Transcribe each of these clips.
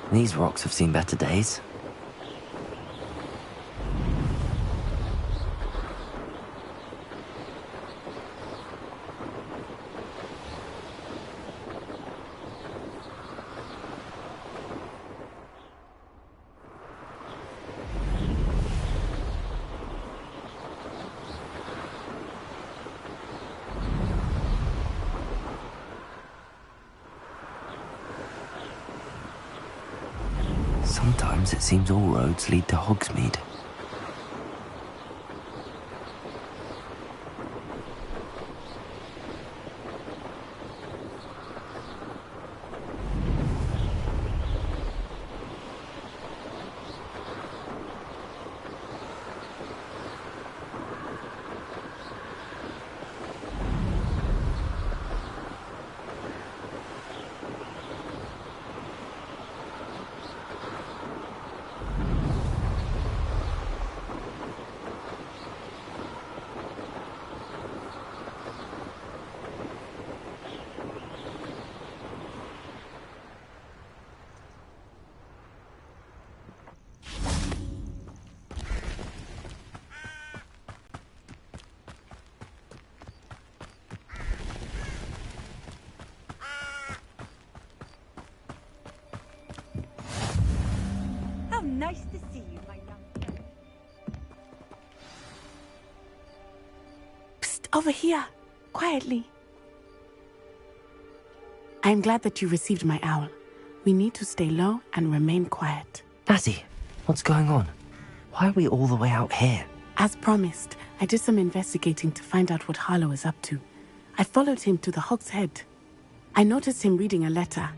These rocks have seen better days. Sometimes it seems all roads lead to Hogsmeade. Nice to see you, my young friend. Psst, over here. Quietly. I am glad that you received my owl. We need to stay low and remain quiet. Natty, what's going on? Why are we all the way out here? As promised, I did some investigating to find out what Harlow is up to. I followed him to the Hog's Head. I noticed him reading a letter.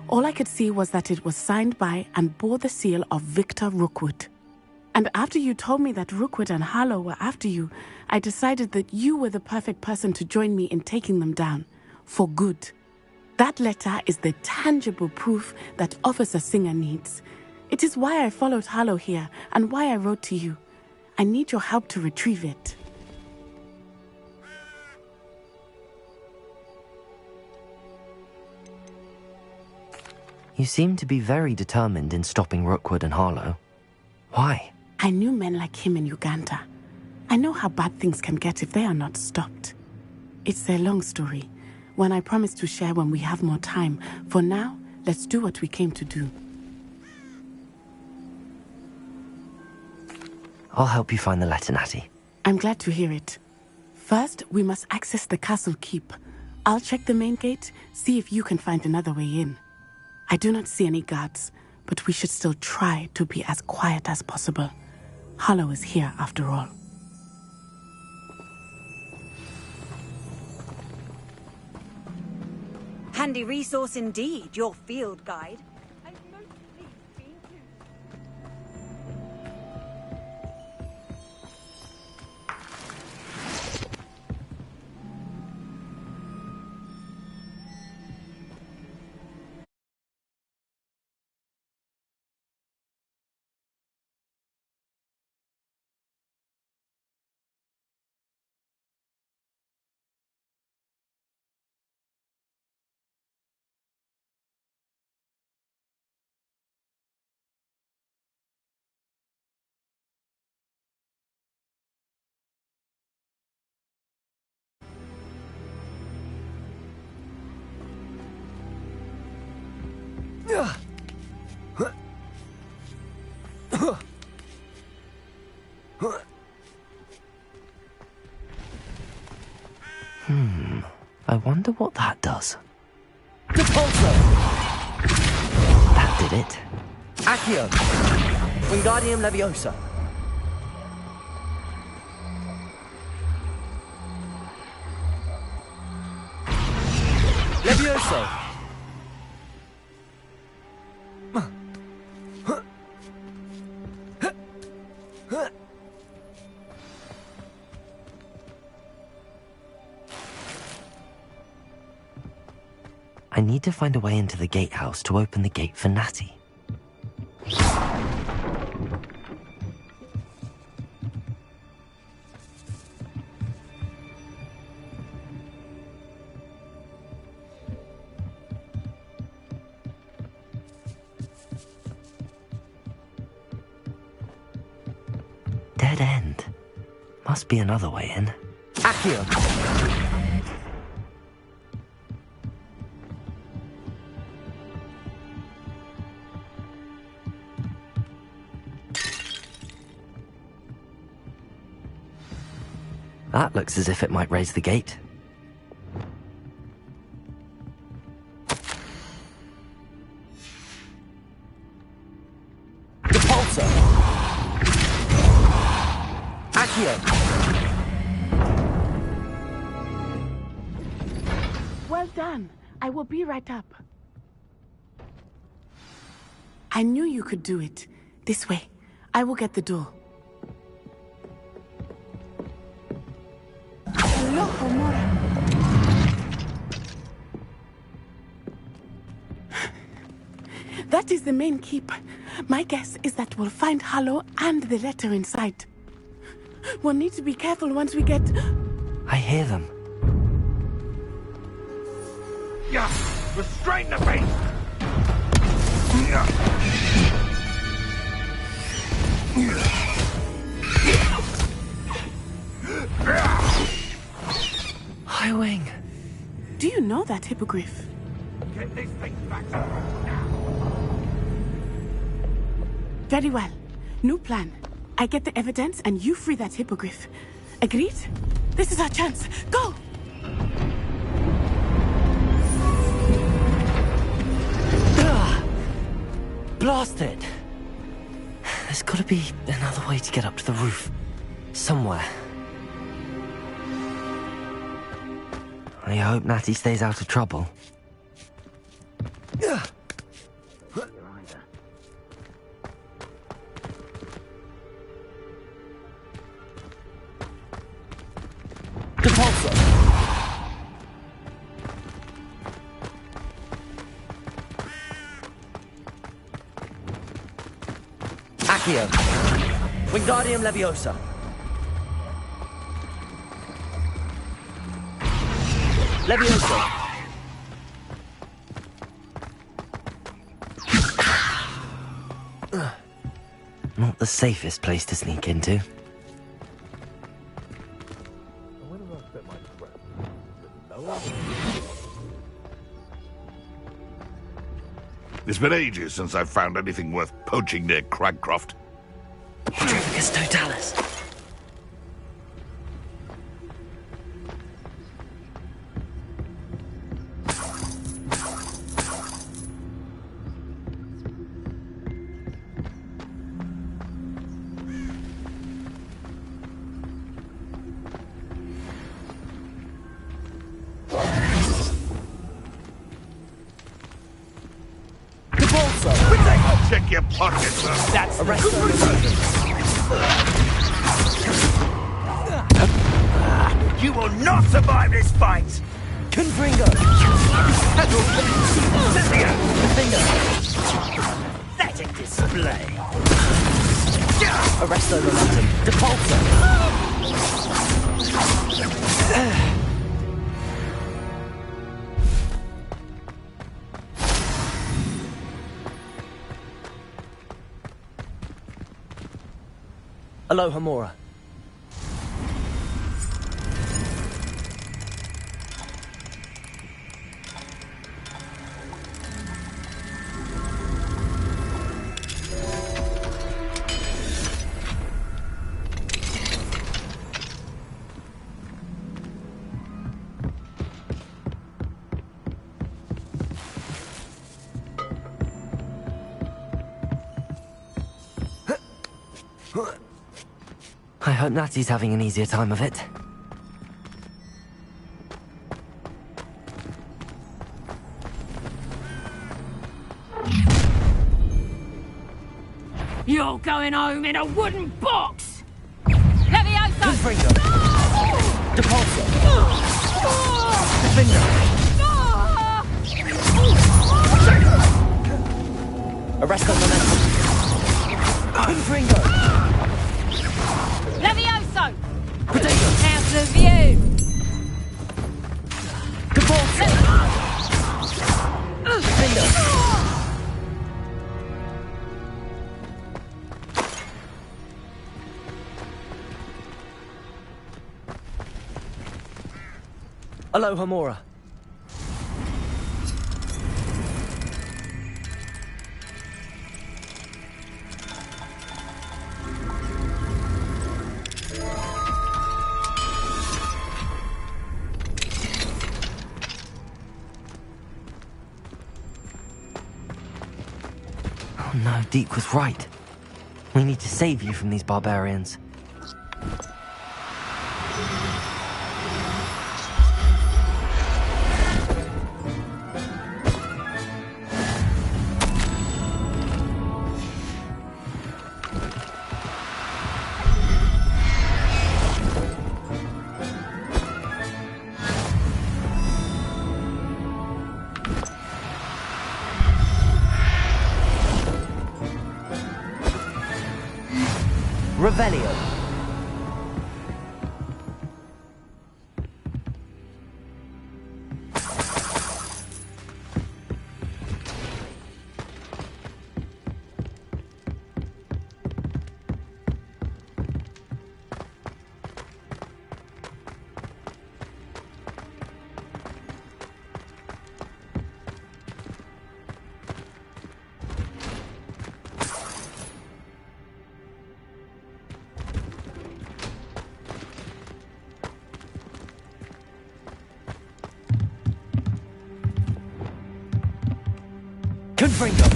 All I could see was that it was signed by and bore the seal of Victor Rookwood. And after you told me that Rookwood and Harlow were after you, I decided that you were the perfect person to join me in taking them down. For good. That letter is the tangible proof that Officer Singer needs. It is why I followed Harlow here and why I wrote to you. I need your help to retrieve it. You seem to be very determined in stopping Rookwood and Harlow. Why? I knew men like him in Uganda. I know how bad things can get if they are not stopped. It's a long story, one I promise to share when we have more time. For now, let's do what we came to do. I'll help you find the letter, Natty. I'm glad to hear it. First, we must access the castle keep. I'll check the main gate, see if you can find another way in. I do not see any guards, but we should still try to be as quiet as possible. Harlow is here after all. Handy resource indeed, your field guide. I wonder what that does. Depulso! That did it. Accio! Wingardium Leviosa! Levioso! I need to find a way into the gatehouse to open the gate for Natty. Dead end. Must be another way in. Accio! That looks as if it might raise the gate. Depulso! Accio! Well done. I will be right up. I knew you could do it. This way. I will get the door. Hello, Homura. That is the main keep. My guess is that we'll find Harlow and the letter inside. We'll need to be careful once we get... I hear them. Yeah, restrain the beast! Highwing. Do you know that hippogriff? Get this thing back to us now! Very well. New plan. I get the evidence and you free that hippogriff. Agreed? This is our chance. Go! Blast it! There's gotta be another way to get up to the roof. Somewhere. I hope Natty stays out of trouble. Depulso! Accio! Wingardium Leviosa! Leviosa! Not the safest place to sneak into. It's been ages since I've found anything worth poaching near Cragcroft. It's Totalis. Check your pockets, That's the rest You will not survive this fight! Confringo! Cynthia! Pathetic display! Arresto momentum. Depulso! Aloha Mora. I hope Natty's having an easier time of it. You're going home in a wooden box! Levioso! Confringo! Depulso! Finger! Arresto momentum! Confringo! Levioso! Potato! Out of view! Depulso! Finger! Aloha Mora. Oh no, Deke was right. We need to save you from these barbarians. Revelio. Confringo.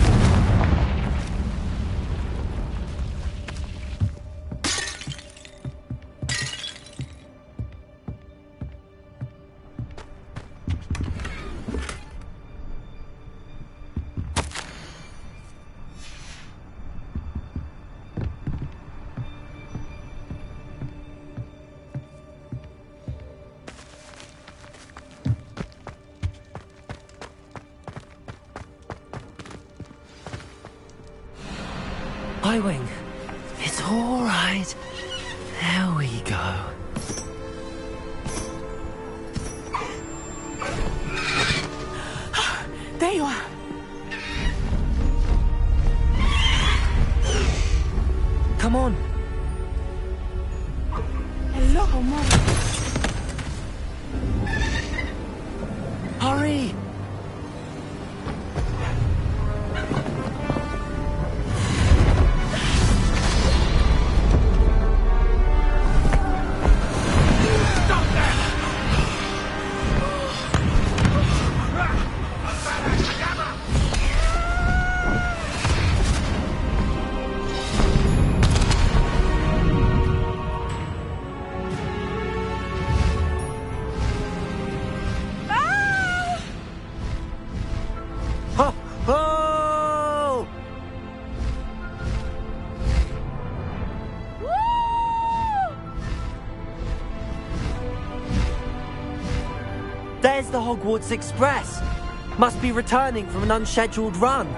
Highwing. It's all right. There we go. There you are. Come on. Hello, Mom. Hurry. Oh! There's the Hogwarts Express. Must be returning from an unscheduled run.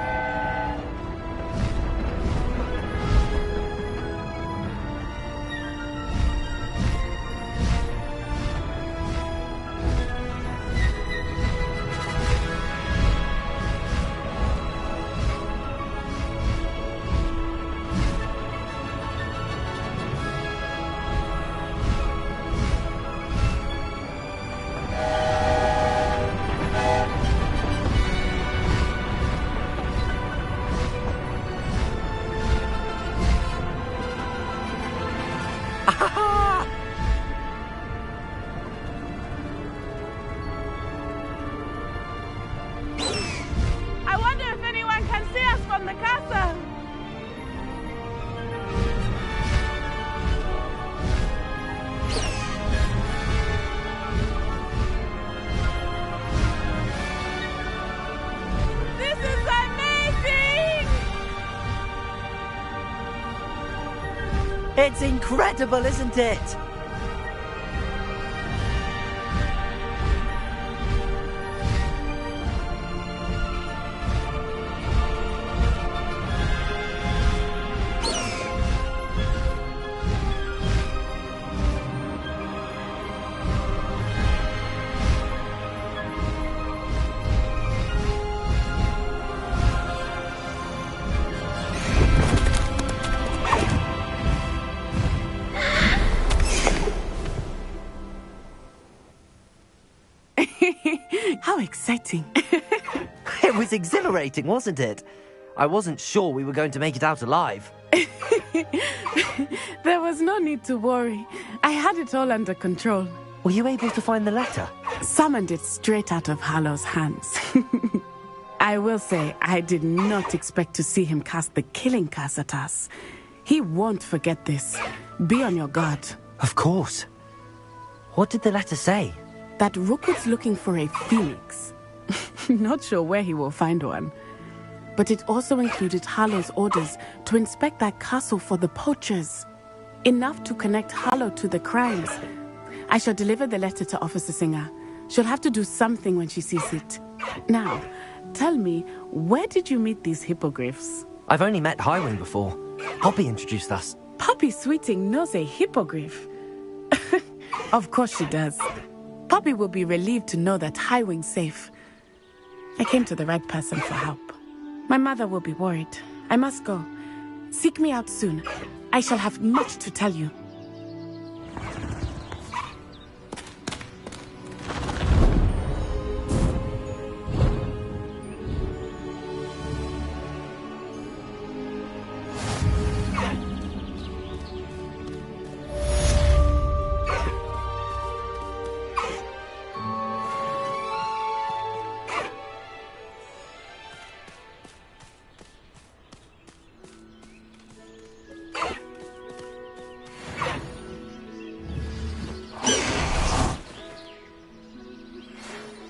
I wonder if anyone can see us from the castle! It's incredible, isn't it? How exciting. It was exhilarating, wasn't it? I wasn't sure we were going to make it out alive. There was no need to worry. I had it all under control. Were you able to find the letter? Summoned it straight out of Harlow's hands. I will say, I did not expect to see him cast the killing curse at us. He won't forget this. Be on your guard. Of course. What did the letter say? That Rookwood's looking for a phoenix. Not sure where he will find one. But it also included Harlow's orders to inspect that castle for the poachers. Enough to connect Harlow to the crimes. I shall deliver the letter to Officer Singer. She'll have to do something when she sees it. Now, tell me, where did you meet these hippogriffs? I've only met Highwing before. Poppy introduced us. Poppy Sweeting knows a hippogriff. Of course she does. Poppy will be relieved to know that Highwing's safe. I came to the right person for help. My mother will be worried. I must go. Seek me out soon. I shall have much to tell you.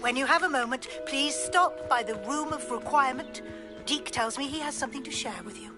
When you have a moment, please stop by the Room of Requirement. Deke tells me he has something to share with you.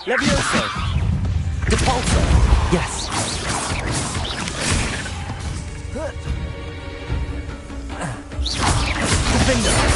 Levioso! Depulso! Yes. Defender!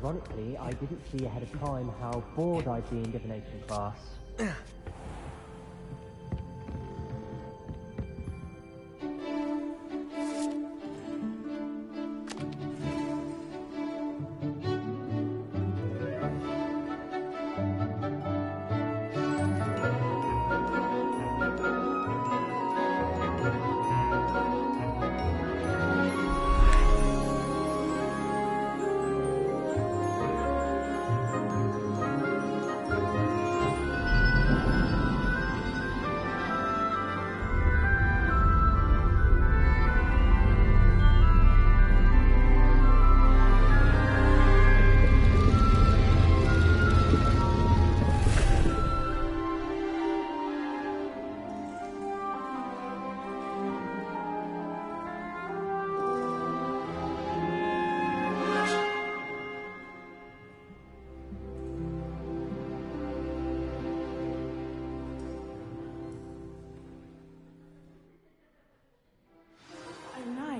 Ironically, I didn't see ahead of time how bored I'd be in divination class.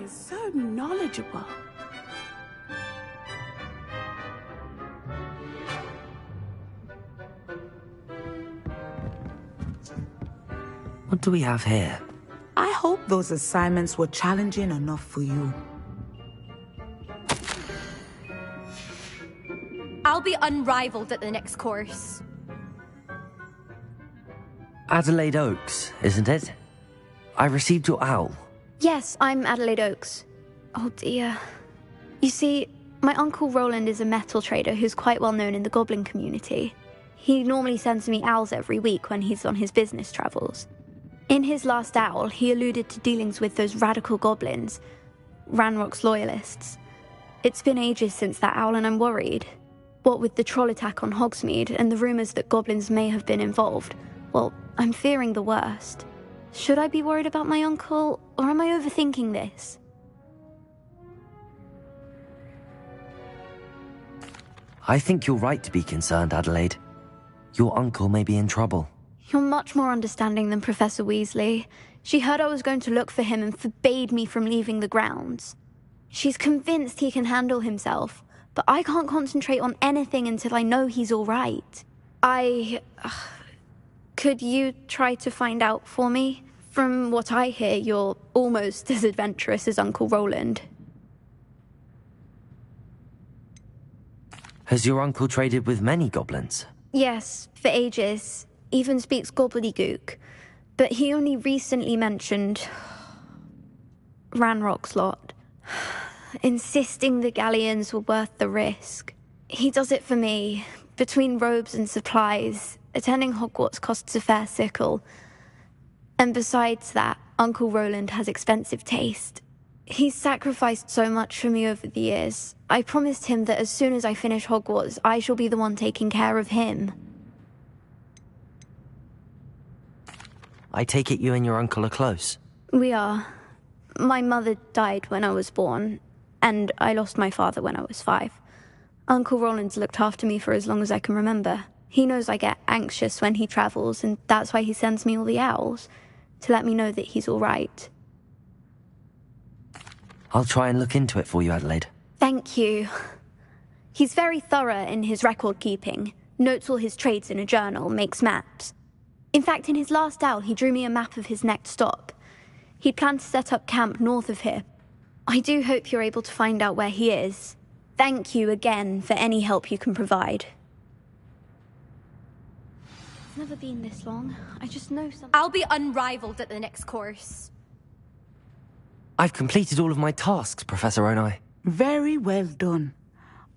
So knowledgeable. What do we have here? I hope those assignments were challenging enough for you. I'll be unrivaled at the next course. Adelaide Oaks, isn't it? I received your owl. Yes, I'm Adelaide Oaks. Oh dear. You see, my Uncle Roland is a metal trader who's quite well known in the goblin community. He normally sends me owls every week when he's on his business travels. In his last owl, he alluded to dealings with those radical goblins, Ranrock's loyalists. It's been ages since that owl and I'm worried. What with the troll attack on Hogsmeade and the rumours that goblins may have been involved, well, I'm fearing the worst. Should I be worried about my uncle, or am I overthinking this? I think you're right to be concerned, Adelaide. Your uncle may be in trouble. You're much more understanding than Professor Weasley. She heard I was going to look for him and forbade me from leaving the grounds. She's convinced he can handle himself, but I can't concentrate on anything until I know he's all right. Could you try to find out for me? From what I hear, you're almost as adventurous as Uncle Roland. Has your uncle traded with many goblins? Yes, for ages. Even speaks gobbledygook. But he only recently mentioned Ranrock's lot, insisting the galleons were worth the risk. He does it for me. Between robes and supplies, attending Hogwarts costs a fair sickle. And besides that, Uncle Roland has expensive taste. He's sacrificed so much for me over the years. I promised him that as soon as I finish Hogwarts, I shall be the one taking care of him. I take it you and your uncle are close? We are. My mother died when I was born, and I lost my father when I was 5. Uncle Roland's looked after me for as long as I can remember. He knows I get anxious when he travels, and that's why he sends me all the owls, to let me know that he's all right. I'll try and look into it for you, Adelaide. Thank you. He's very thorough in his record keeping, notes all his trades in a journal, makes maps. In fact, in his last owl, he drew me a map of his next stop. He planned to set up camp north of here. I do hope you're able to find out where he is. Thank you again for any help you can provide. It's never been this long. I just know something. I'll be unrivaled at the next course. I've completed all of my tasks, Professor Onai. Very well done.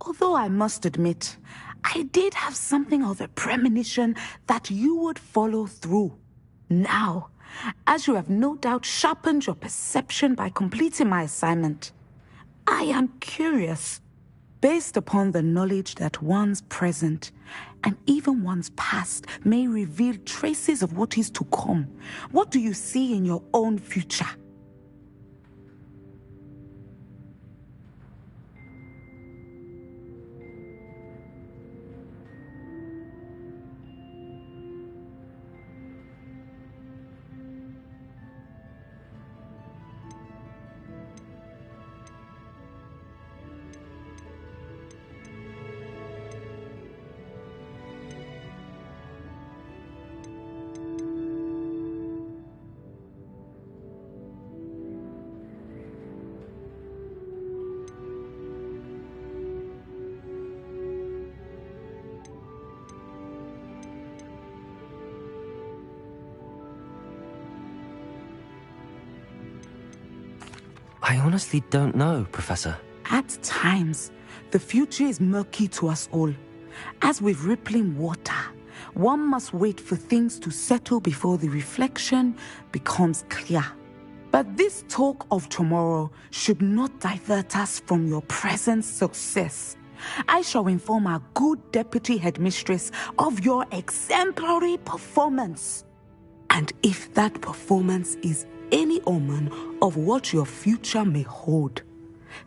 Although I must admit, I did have something of a premonition that you would follow through. Now, as you have no doubt sharpened your perception by completing my assignment, I am curious. Based upon the knowledge that one's present and even one's past may reveal traces of what is to come, what do you see in your own future? I honestly don't know, Professor. At times, the future is murky to us all. As with rippling water, one must wait for things to settle before the reflection becomes clear. But this talk of tomorrow should not divert us from your present success. I shall inform our good deputy headmistress of your exemplary performance. And if that performance is any omen of what your future may hold,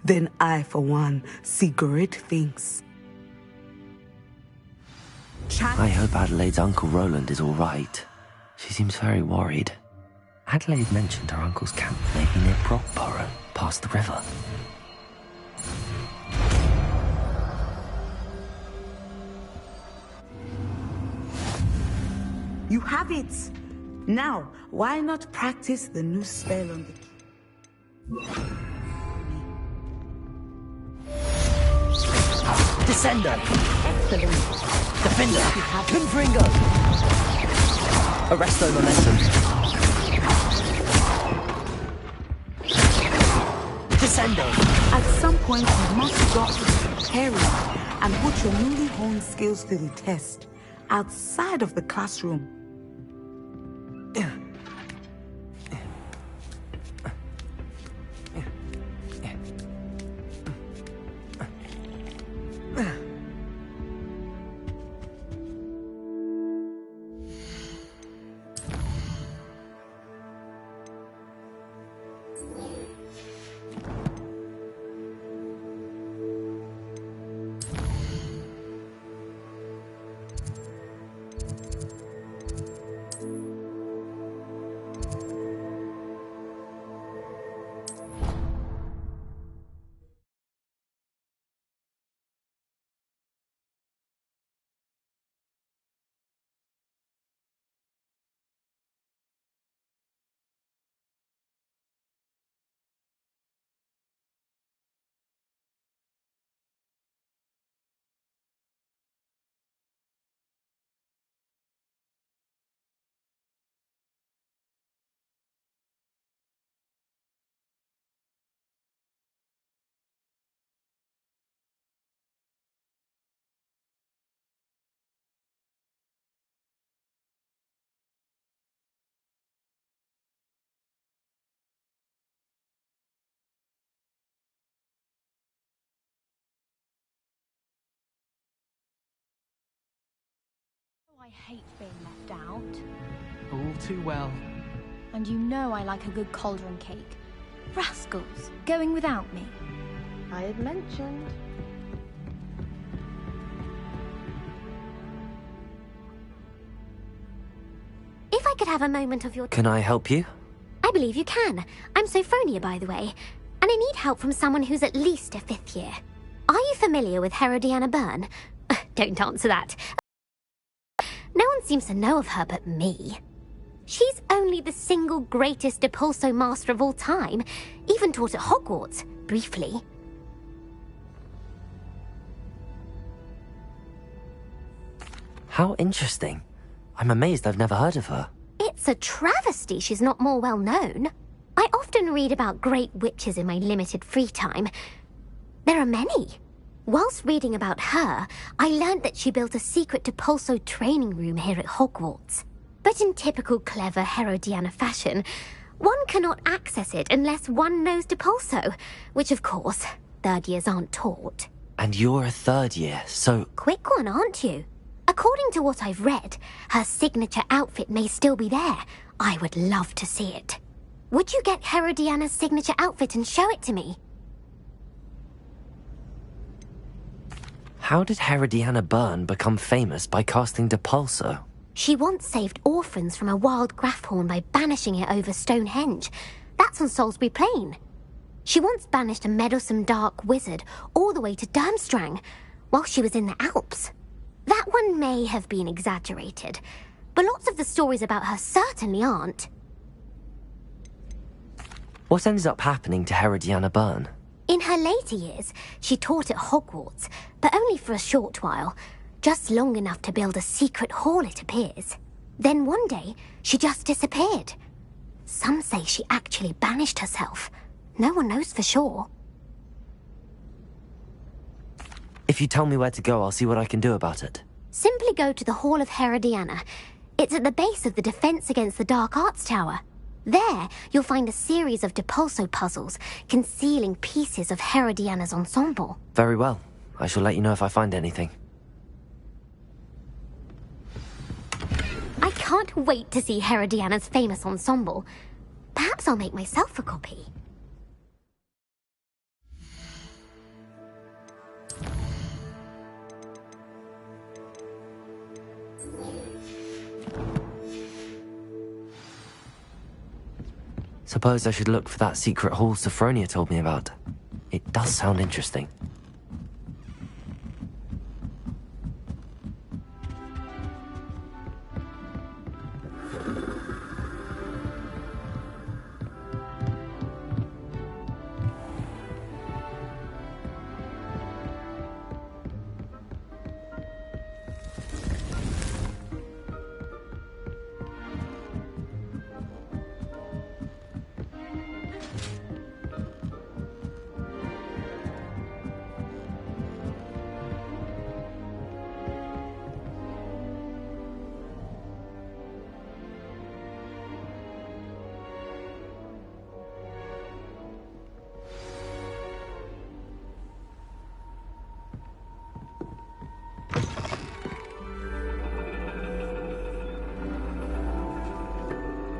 then I, for one, see great things. I hope Adelaide's Uncle Roland is all right. She seems very worried. Adelaide mentioned her uncle's camp may be near Brockborough, past the river. You have it! Now, why not practice the new spell on the... Descender! Excellent! Defender! Confringo! Arresto Momentum! Descendo! At some point, you must stop preparing and put your newly honed skills to the test outside of the classroom. I hate being left out. All too well. And you know I like a good cauldron cake. Rascals, going without me. I had mentioned. If I could have a moment of your Can I help you? I believe you can. I'm Sophronia, by the way, and I need help from someone who's at least a 5th year. Are you familiar with Herodiana Byrne? Don't answer that. No one seems to know of her but me. She's only the single greatest Depulso master of all time, even taught at Hogwarts, briefly. How interesting. I'm amazed I've never heard of her. It's a travesty she's not more well known. I often read about great witches in my limited free time. There are many. Whilst reading about her, I learned that she built a secret Depulso training room here at Hogwarts. But in typical clever Herodiana fashion, one cannot access it unless one knows Depulso, which of course, 3rd years aren't taught. And you're a 3rd year, so... Quick one, aren't you? According to what I've read, her signature outfit may still be there. I would love to see it. Would you get Herodiana's signature outfit and show it to me? How did Herodiana Byrne become famous by casting Depulso? She once saved orphans from a wild Grafhorn by banishing it over Stonehenge. That's on Salisbury Plain. She once banished a meddlesome dark wizard all the way to Durmstrang while she was in the Alps. That one may have been exaggerated, but lots of the stories about her certainly aren't. What ended up happening to Herodiana Byrne? In her later years, she taught at Hogwarts, but only for a short while. Just long enough to build a secret hall, it appears. Then one day, she just disappeared. Some say she actually banished herself. No one knows for sure. If you tell me where to go, I'll see what I can do about it. Simply go to the Hall of Herodiana. It's at the base of the Defense Against the Dark Arts Tower. There, you'll find a series of Depulso puzzles concealing pieces of Herodiana's ensemble. Very well. I shall let you know if I find anything. I can't wait to see Herodiana's famous ensemble. Perhaps I'll make myself a copy. Suppose I should look for that secret hall Sophronia told me about. It does sound interesting.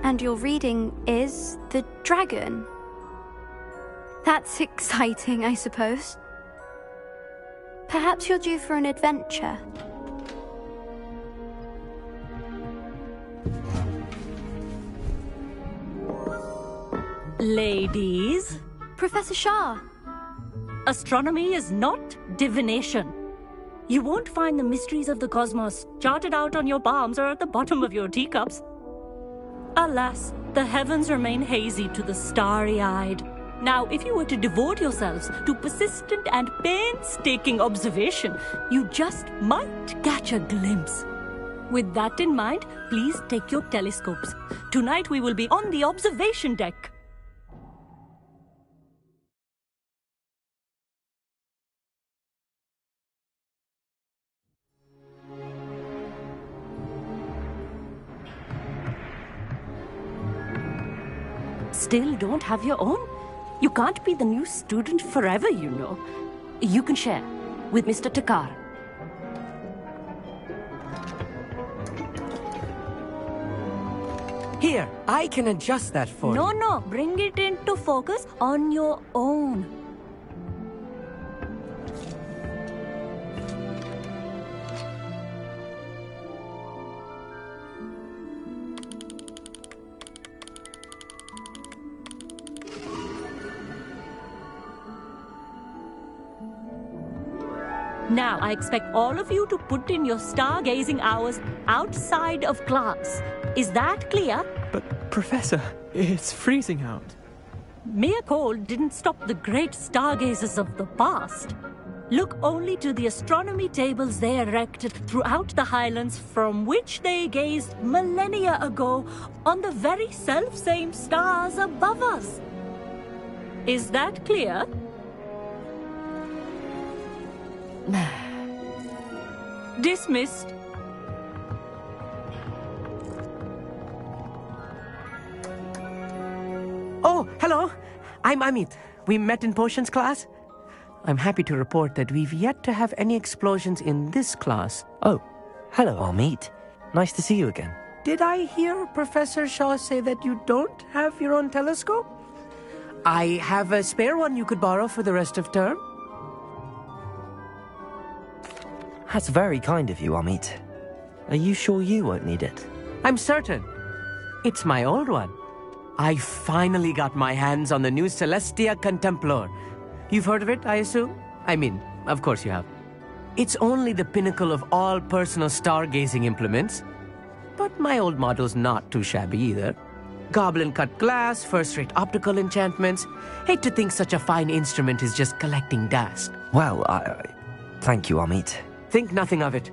And your reading is The Dragon. That's exciting, I suppose. Perhaps you're due for an adventure. Ladies. Professor Shah. Astronomy is not divination. You won't find the mysteries of the cosmos charted out on your palms or at the bottom of your teacups. Alas, the heavens remain hazy to the starry-eyed. Now, if you were to devote yourselves to persistent and painstaking observation, you just might catch a glimpse. With that in mind, please take your telescopes. Tonight we will be on the observation deck. Still don't have your own? You can't be the new student forever, you know. You can share with Mr. Takar. Here, I can adjust that for you. No, bring it into focus on your own. Now, I expect all of you to put in your stargazing hours outside of class. Is that clear? But, Professor, it's freezing out. Mere cold didn't stop the great stargazers of the past. Look only to the astronomy tables they erected throughout the highlands from which they gazed millennia ago on the very self-same stars above us. Is that clear? Dismissed. Oh, hello. I'm Amit. We met in potions class. I'm happy to report that we've yet to have any explosions in this class. Oh, hello, Amit. Nice to see you again. Did I hear Professor Shaw say that you don't have your own telescope? I have a spare one you could borrow for the rest of term. That's very kind of you, Amit. Are you sure you won't need it? I'm certain. It's my old one. I finally got my hands on the new Celestia Contemplar. You've heard of it, I assume? I mean, of course you have. It's only the pinnacle of all personal stargazing implements. But my old model's not too shabby either. Goblin-cut glass, first-rate optical enchantments. Hate to think such a fine instrument is just collecting dust. Well, thank you, Amit. Think nothing of it.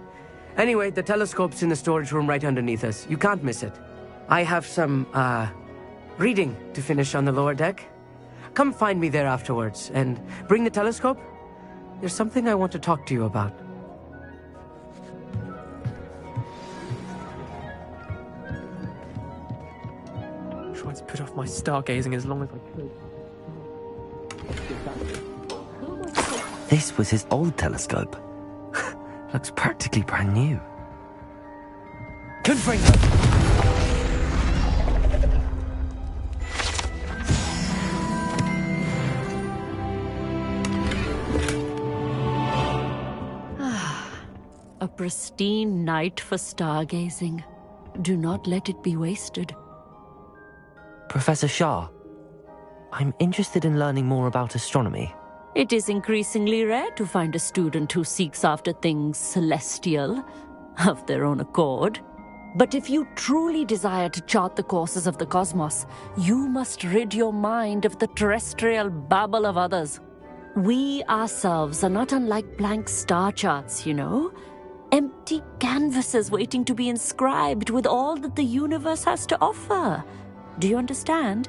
Anyway, the telescope's in the storage room right underneath us. You can't miss it. I have some, reading to finish on the lower deck. come find me there afterwards, and bring the telescope. There's something I want to talk to you about. Tried to put off my stargazing as long as I could. This was his old telescope. Looks practically brand new. Confringo! A pristine night for stargazing. Do not let it be wasted. Professor Shah, I'm interested in learning more about astronomy. It is increasingly rare to find a student who seeks after things celestial, of their own accord. But if you truly desire to chart the courses of the cosmos, you must rid your mind of the terrestrial babble of others. We ourselves are not unlike blank star charts, you know? Empty canvases waiting to be inscribed with all that the universe has to offer. Do you understand?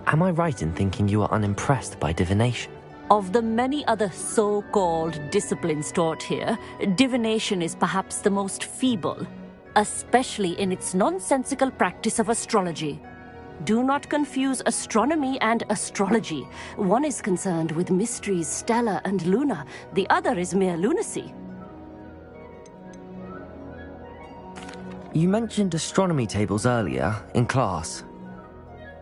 Am I right in thinking you are unimpressed by divination? Of the many other so-called disciplines taught here, divination is perhaps the most feeble, especially in its nonsensical practice of astrology. Do not confuse astronomy and astrology. One is concerned with mysteries stellar and lunar, the other is mere lunacy. You mentioned astronomy tables earlier, in class.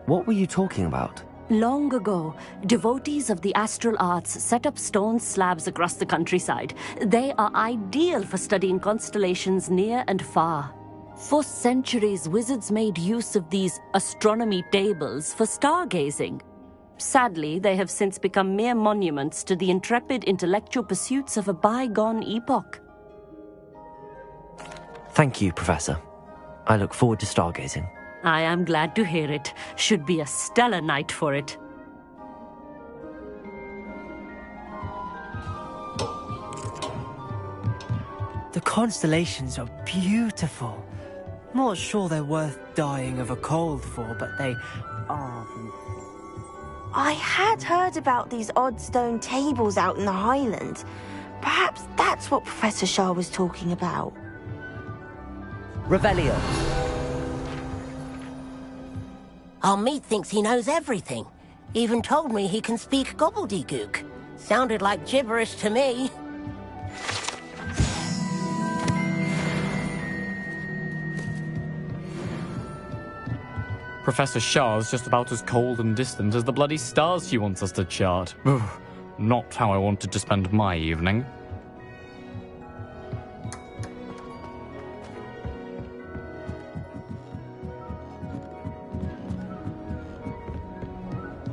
What were you talking about? Long ago, devotees of the astral arts set up stone slabs across the countryside. They are ideal for studying constellations near and far. For centuries, wizards made use of these astronomy tables for stargazing. Sadly, they have since become mere monuments to the intrepid intellectual pursuits of a bygone epoch. Thank you, Professor. I look forward to stargazing. I am glad to hear it. Should be a stellar night for it. The constellations are beautiful. Not sure they're worth dying of a cold for, but they are. I had heard about these odd stone tables out in the Highlands. Perhaps that's what Professor Shah was talking about. Revelio. Our meat thinks he knows everything. Even told me he can speak gobbledygook. Sounded like gibberish to me. Professor Shah's just about as cold and distant as the bloody stars she wants us to chart. Not how I wanted to spend my evening.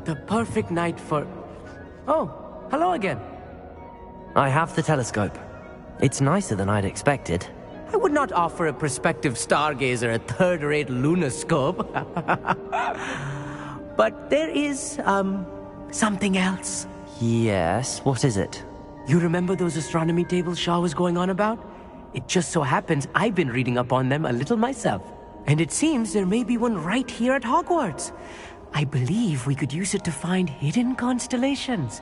The perfect night for... Oh, hello again. I have the telescope. It's nicer than I'd expected. I would not offer a prospective stargazer a third-rate lunoscope. But there is, something else. Yes, what is it? You remember those astronomy tables Shah was going on about? It just so happens I've been reading up on them a little myself. And it seems there may be one right here at Hogwarts. I believe we could use it to find hidden constellations.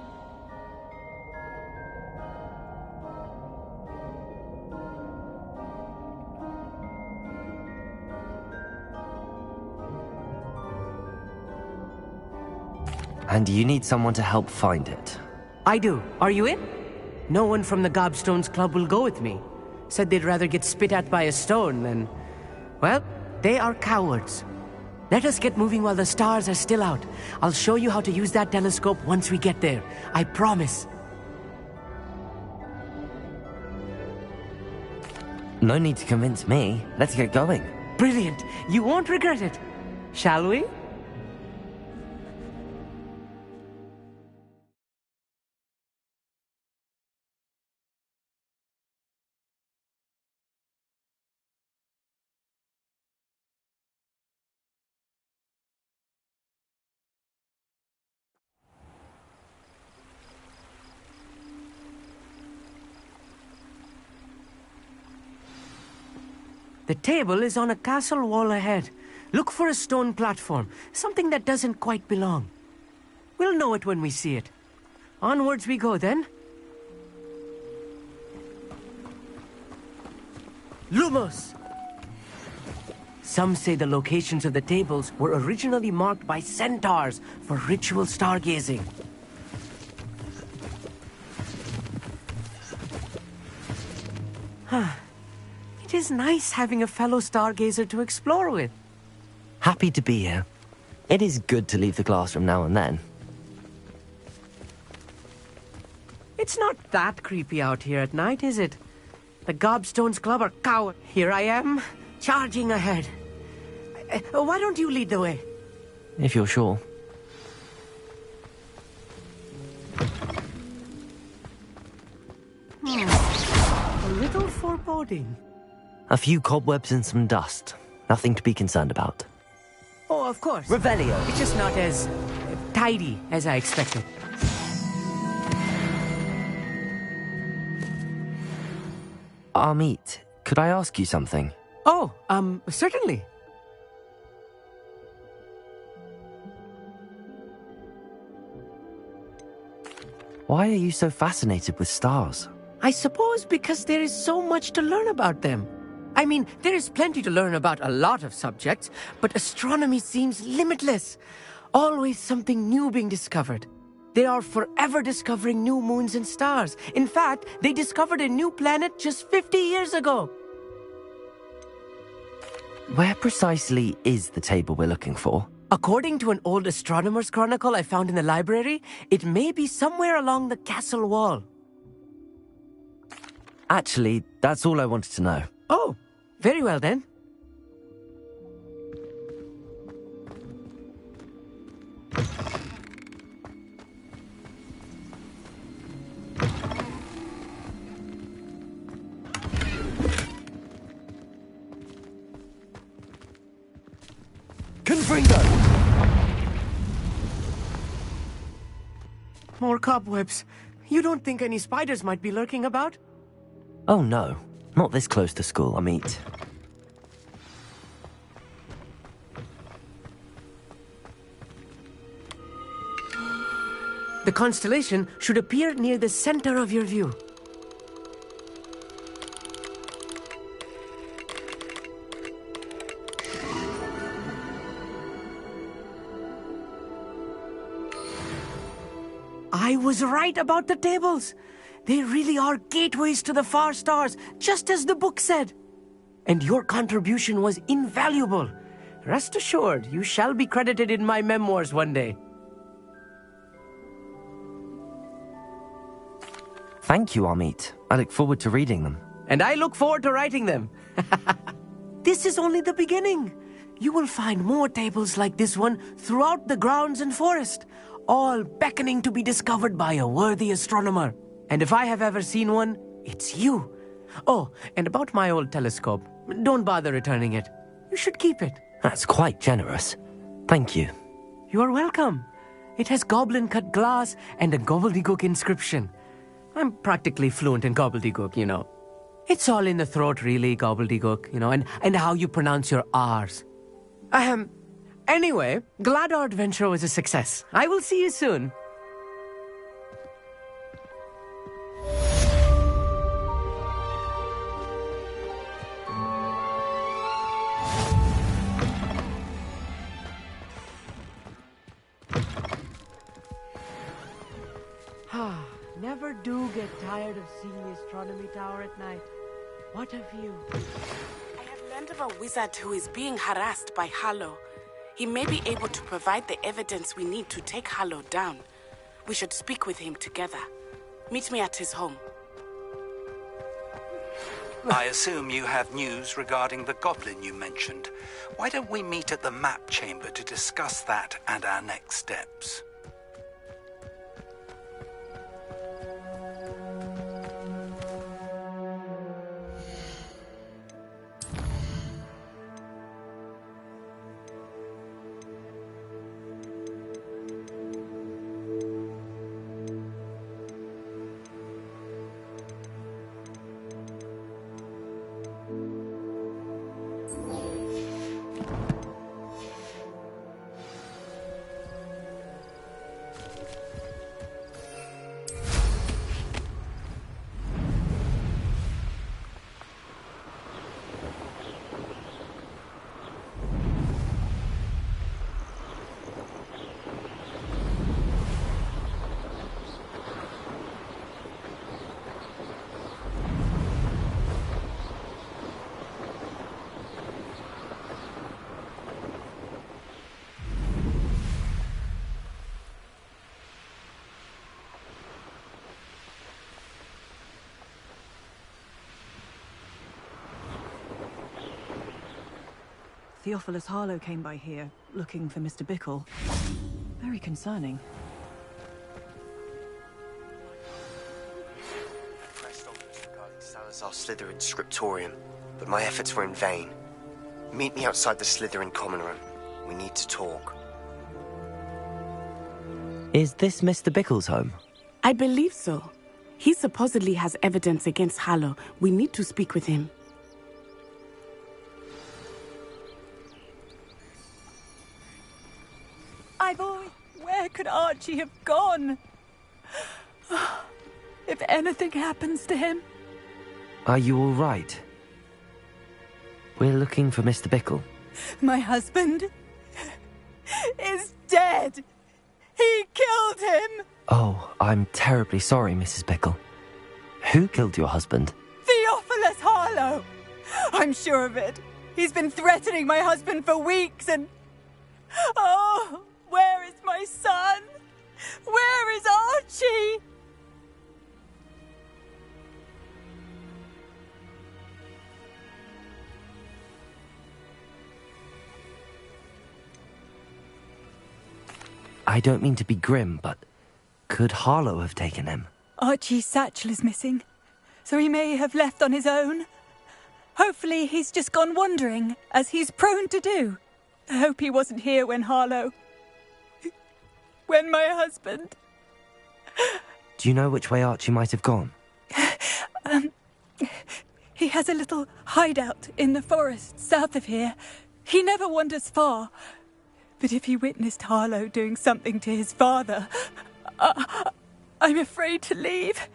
And you need someone to help find it. I do. Are you in? No one from the Gobstones Club will go with me. Said they'd rather get spit at by a stone than... Well, they are cowards. Let us get moving while the stars are still out. I'll show you how to use that telescope once we get there. I promise. No need to convince me. Let's get going. Brilliant. You won't regret it. Shall we? The table is on a castle wall ahead. Look for a stone platform, something that doesn't quite belong. We'll know it when we see it. Onwards we go, then. Lumos! Some say the locations of the tables were originally marked by centaurs for ritual stargazing. It is nice having a fellow stargazer to explore with. Happy to be here. It is good to leave the classroom now and then. It's not that creepy out here at night, is it? The Gobstones Club are coward. Here I am, charging ahead. Why don't you lead the way? If you're sure. A little foreboding. A few cobwebs and some dust. Nothing to be concerned about. Oh, of course. Revelio. It's just not as tidy as I expected. Amit, could I ask you something? Oh, certainly. Why are you so fascinated with stars? I suppose because there is so much to learn about them. I mean, there is plenty to learn about a lot of subjects, but astronomy seems limitless. Always something new being discovered. They are forever discovering new moons and stars. In fact, they discovered a new planet just 50 years ago. Where precisely is the table we're looking for? According to an old astronomer's chronicle I found in the library, it may be somewhere along the castle wall. Actually, that's all I wanted to know. Oh, very well then. Confringo! More cobwebs. You don't think any spiders might be lurking about? Oh no, not this close to school, Amit. The constellation should appear near the center of your view. I was right about the tables. They really are gateways to the far stars, just as the book said. And your contribution was invaluable. Rest assured, you shall be credited in my memoirs one day. Thank you, Amit. I look forward to reading them. And I look forward to writing them. This is only the beginning. You will find more tables like this one throughout the grounds and forest, all beckoning to be discovered by a worthy astronomer. And if I have ever seen one, it's you. Oh, and about my old telescope, don't bother returning it. You should keep it. That's quite generous. Thank you. You are welcome. It has goblin-cut glass and a gobbledygook inscription. I'm practically fluent in gobbledygook, you know. It's all in the throat, really, gobbledygook, you know, and how you pronounce your R's. Anyway, glad our adventure was a success. I will see you soon. Never do get tired of seeing the astronomy tower at night. What a view. I have learned of a wizard who is being harassed by Harlow. He may be able to provide the evidence we need to take Harlow down. We should speak with him together. Meet me at his home. I assume you have news regarding the goblin you mentioned. Why don't we meet at the map chamber to discuss that and our next steps? Theophilus Harlow came by here, looking for Mr. Bickle. Very concerning. Pressed on us regarding Salazar Slytherin's scriptorium, but my efforts were in vain. Meet me outside the Slytherin common room. We need to talk. Is this Mr. Bickle's home? I believe so. He supposedly has evidence against Harlow. We need to speak with him. Where could Archie have gone? If anything happens to him... Are you all right? We're looking for Mr. Bickle. My husband is dead. He killed him. Oh, I'm terribly sorry, Mrs. Bickle. Who killed your husband? Theophilus Harlow. I'm sure of it. He's been threatening my husband for weeks and... Oh, where is my son? Where is Archie? I don't mean to be grim, but could Harlow have taken him? Archie's satchel is missing, so he may have left on his own. Hopefully he's just gone wandering, as he's prone to do. I hope he wasn't here when my husband... Do you know which way Archie might have gone? He has a little hideout in the forest south of here. He never wanders far. But if he witnessed Harlow doing something to his father, I'm afraid to leave,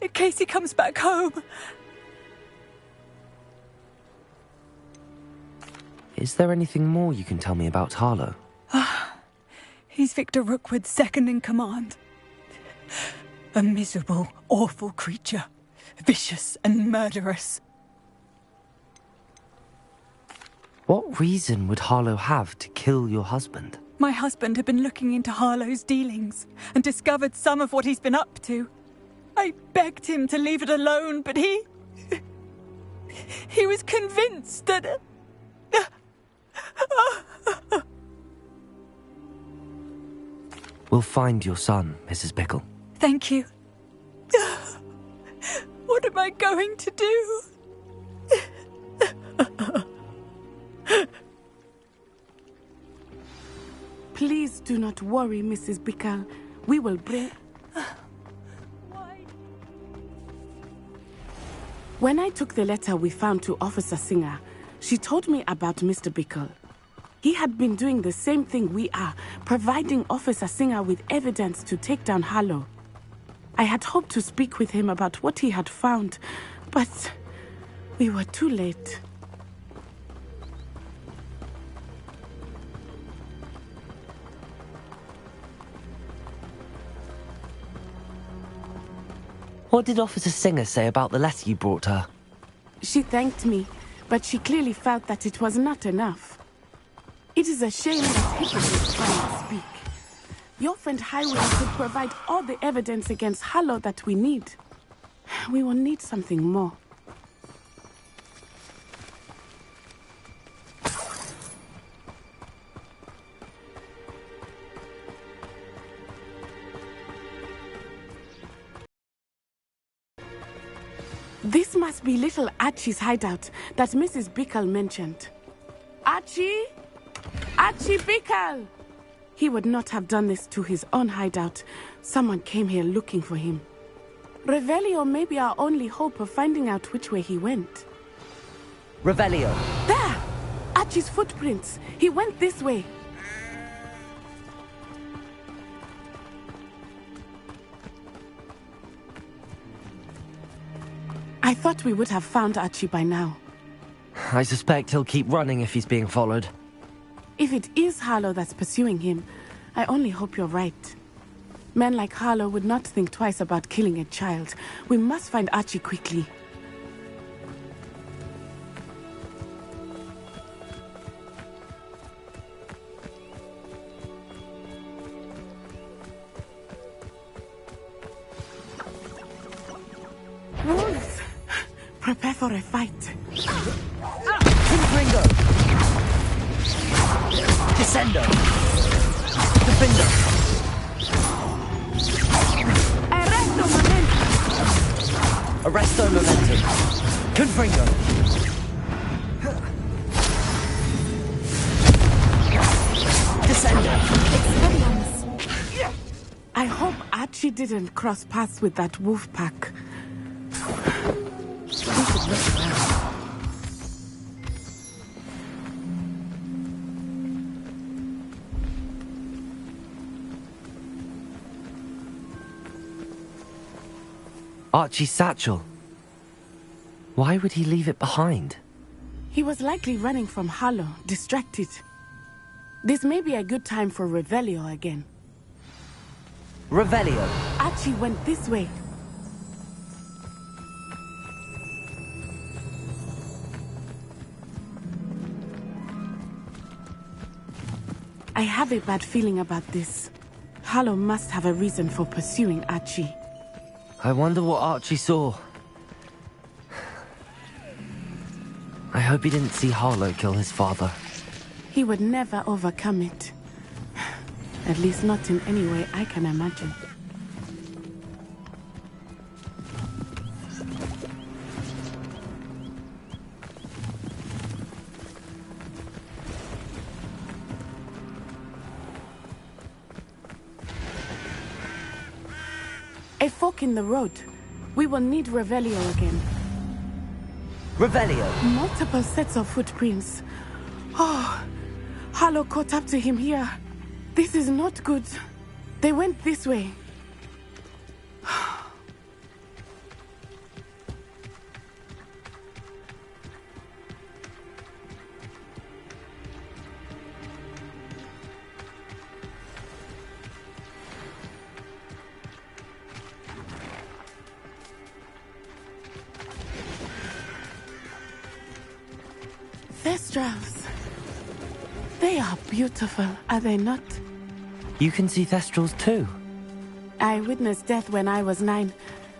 in case he comes back home. Is there anything more you can tell me about Harlow? He's Victor Rookwood's second in command. A miserable, awful creature. Vicious and murderous. What reason would Harlow have to kill your husband? My husband had been looking into Harlow's dealings and discovered some of what he's been up to. I begged him to leave it alone, but he was convinced that... We'll find your son, Mrs. Bickle. Thank you. What am I going to do? Please do not worry, Mrs. Bickle. We will bring... When I took the letter we found to Officer Singer, she told me about Mr. Bickle. He had been doing the same thing we are, providing Officer Singer with evidence to take down Harlow. I had hoped to speak with him about what he had found, but we were too late. What did Officer Singer say about the letter you brought her? She thanked me, but she clearly felt that it was not enough. It is a shame that hypocrites cannot speak. Your friend Highway could provide all the evidence against Harlow that we need. We will need something more. This must be little Archie's hideout that Mrs. Bickle mentioned. Archie? Archie Bickle! He would not have done this to his own hideout. Someone came here looking for him. Revelio may be our only hope of finding out which way he went. Revelio! There! Archie's footprints. He went this way. I thought we would have found Archie by now. I suspect he'll keep running if he's being followed. If it is Harlow that's pursuing him, I only hope you're right. Men like Harlow would not think twice about killing a child. We must find Archie quickly. Wolves! Prepare for a fight. Ringo! Descendo! Defender! Arresto momentum! Confringo! Descendo! I hope Archie didn't cross paths with that wolf pack. We should look around. Archie's satchel. Why would he leave it behind? He was likely running from Harlow, distracted. This may be a good time for Revelio again. Revelio. Archie went this way. I have a bad feeling about this. Harlow must have a reason for pursuing Archie. I wonder what Archie saw. I hope he didn't see Harlow kill his father. He would never overcome it. At least not in any way I can imagine. A fork in the road. We will need Revelio again. Revelio! Multiple sets of footprints. Oh, Harlow caught up to him here. This is not good. They went this way. Thestrals. They are beautiful, are they not? You can see Thestrals too. I witnessed death when I was 9.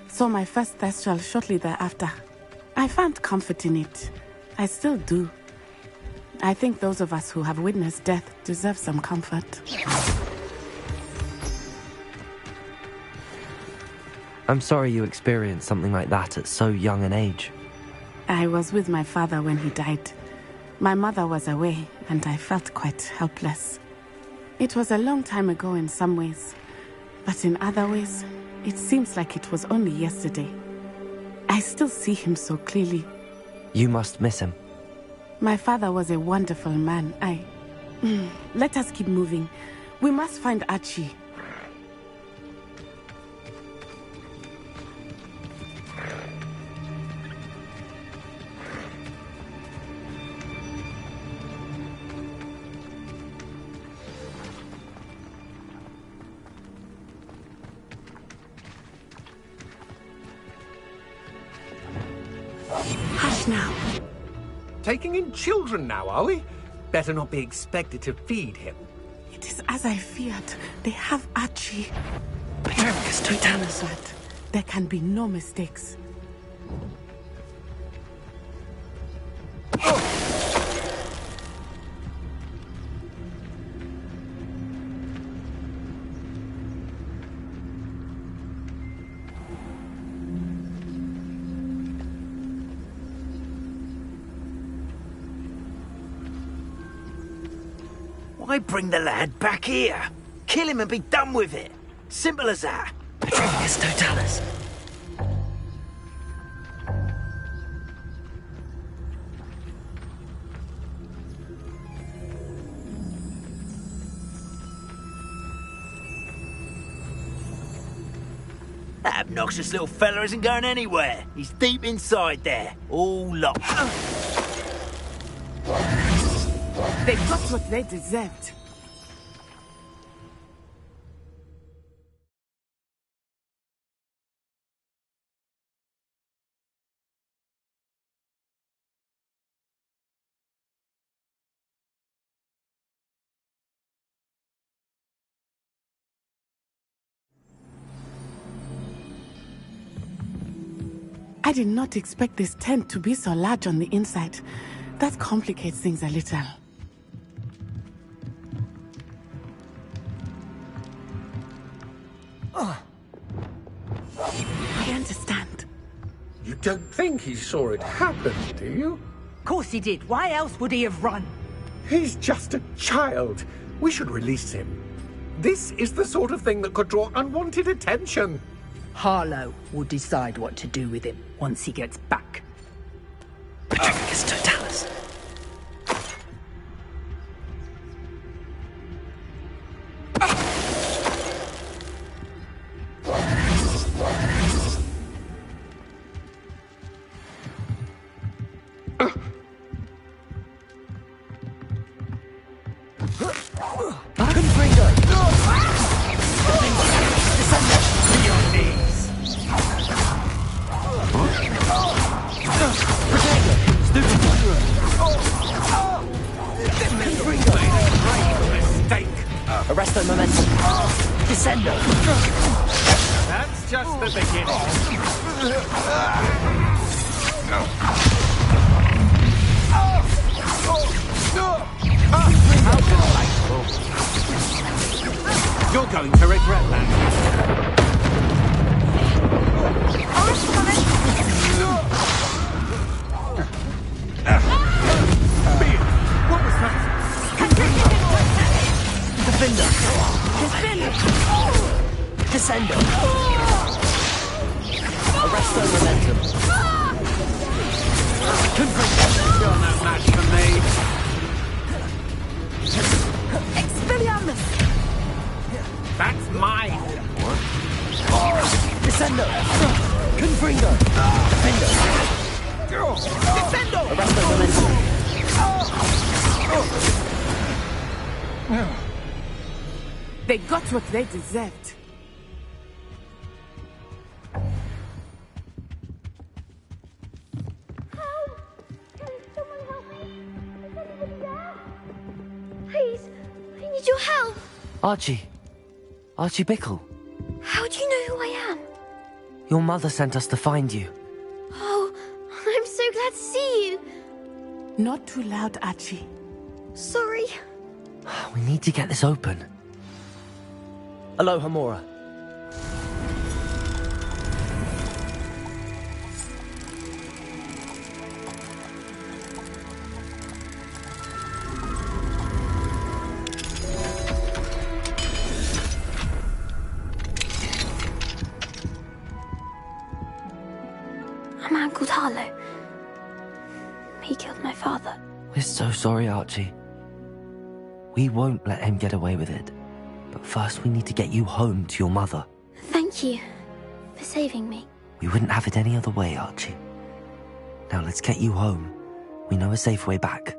Saw my first Thestral shortly thereafter. I found comfort in it. I still do. I think those of us who have witnessed death deserve some comfort. I'm sorry you experienced something like that at so young an age. I was with my father when he died. My mother was away, and I felt quite helpless. It was a long time ago in some ways, but in other ways, it seems like it was only yesterday. I still see him so clearly. You must miss him. My father was a wonderful man. Let us keep moving. We must find Archie. Hush now. Taking in children now, are we? Better not be expected to feed him. It is as I feared. They have Archie. There can be no mistakes. Why bring the lad back here? Kill him and be done with it. Simple as that. Yes, Totalis. That obnoxious little fella isn't going anywhere. He's deep inside there, all locked. They got what they deserved. I did not expect this tent to be so large on the inside. That complicates things a little. don't think he saw it happen, do you? Of course he did. Why else would he have run? He's just a child. We should release him. This is the sort of thing that could draw unwanted attention. Harlow will decide what to do with him once he gets back. Patricius Totalis. Arresto momentum. Descendo. That's just the beginning. How delightful. You're going to regret that. What was that? Defender. Descendo. Arresto momentum. You're no match for me. Expelliarmus! That's mine. Descendo. Confringo. Defendo. Defendo. Arresto momentum. They got what they deserved. Please, I need your help. Archie. Archie Bickle. How do you know who I am? Your mother sent us to find you. Oh, I'm so glad to see you. Not too loud, Archie. Sorry. We need to get this open. Aloha, Mora. A man called Harlow. He killed my father. We're so sorry, Archie. We won't let him get away with it. But first we need to get you home to your mother. Thank you for saving me. We wouldn't have it any other way, Archie. Now let's get you home. We know a safe way back.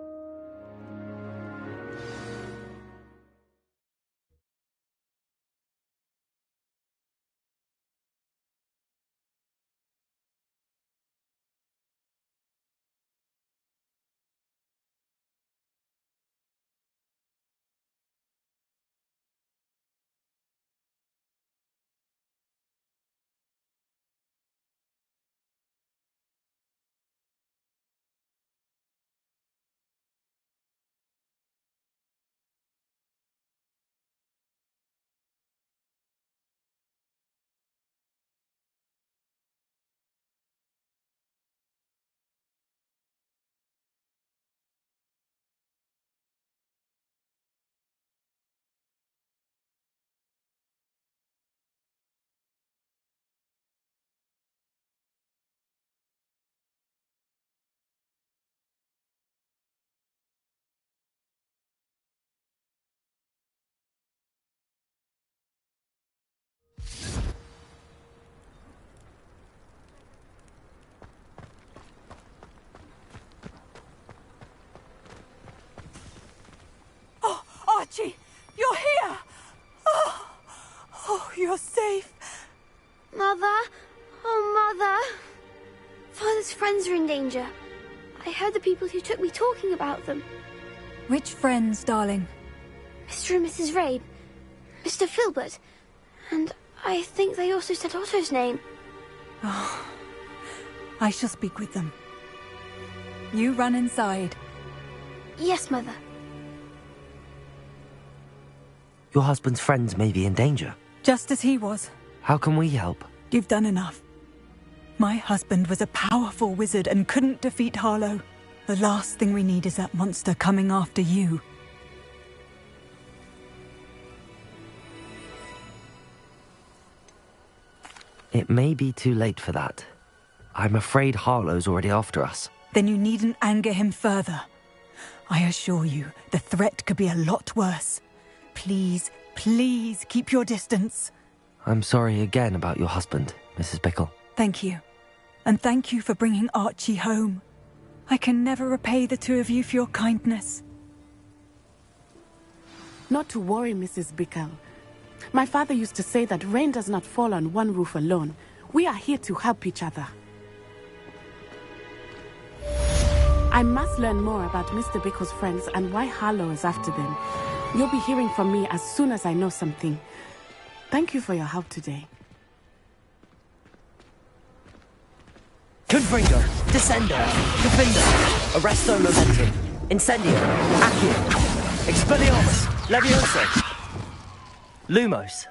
Archie, you're here! Oh, you're safe. Mother? Oh, Mother. Father's friends are in danger. I heard the people who took me talking about them. Which friends, darling? Mr. and Mrs. Rabe, Mr. Filbert, and I think they also said Otto's name. Oh, I shall speak with them. You run inside. Yes, Mother. Your husband's friends may be in danger. Just as he was. How can we help? You've done enough. My husband was a powerful wizard and couldn't defeat Harlow. The last thing we need is that monster coming after you. It may be too late for that. I'm afraid Harlow's already after us. Then you needn't anger him further. I assure you, the threat could be a lot worse. Please, please keep your distance. I'm sorry again about your husband, Mrs. Bickle. Thank you. And thank you for bringing Archie home. I can never repay the two of you for your kindness. Not to worry, Mrs. Bickle. My father used to say that rain does not fall on one roof alone. We are here to help each other. I must learn more about Mr. Bickle's friends and why Harlow is after them. You'll be hearing from me as soon as I know something. Thank you for your help today. Confringo, Descendo, Confindo, Arresto Momentum, Incendio, Accio, Expelliarmus, Levioso, Lumos.